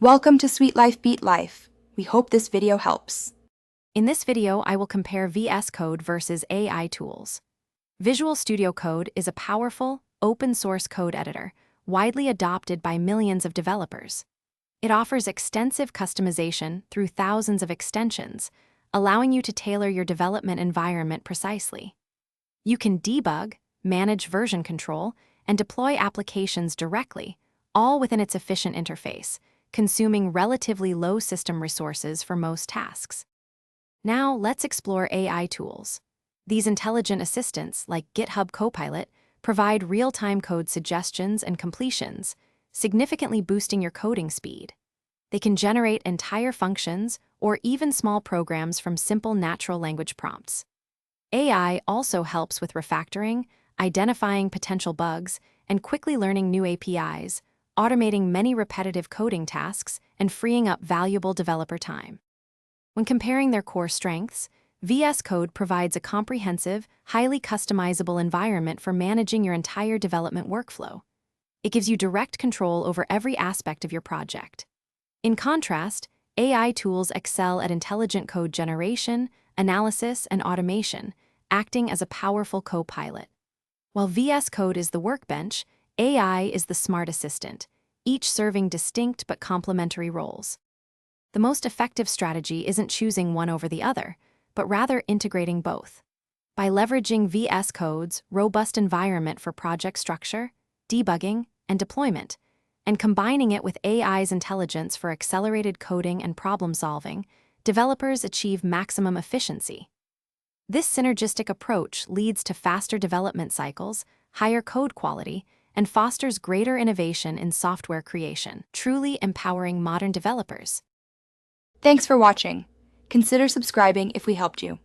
Welcome to Sweet Life Beat Life. We hope this video helps. In this video, I will compare VS Code versus AI tools. Visual Studio Code is a powerful, open-source code editor, widely adopted by millions of developers. It offers extensive customization through thousands of extensions, allowing you to tailor your development environment precisely. You can debug, manage version control, and deploy applications directly, all within its efficient interface, consuming relatively low system resources for most tasks. Now, let's explore AI tools. These intelligent assistants, like GitHub Copilot, provide real-time code suggestions and completions, significantly boosting your coding speed. They can generate entire functions or even small programs from simple natural language prompts. AI also helps with refactoring, identifying potential bugs, and quickly learning new APIs, automating many repetitive coding tasks and freeing up valuable developer time. When comparing their core strengths, VS Code provides a comprehensive, highly customizable environment for managing your entire development workflow. It gives you direct control over every aspect of your project. In contrast, AI tools excel at intelligent code generation, analysis, and automation, acting as a powerful co-pilot. While VS Code is the workbench, AI is the smart assistant, each serving distinct but complementary roles. The most effective strategy isn't choosing one over the other, but rather integrating both. By leveraging VS Code's robust environment for project structure, debugging, and deployment, and combining it with AI's intelligence for accelerated coding and problem-solving, developers achieve maximum efficiency. This synergistic approach leads to faster development cycles, higher code quality, and fosters greater innovation in software creation, truly empowering modern developers. Thanks for watching. Consider subscribing if we helped you.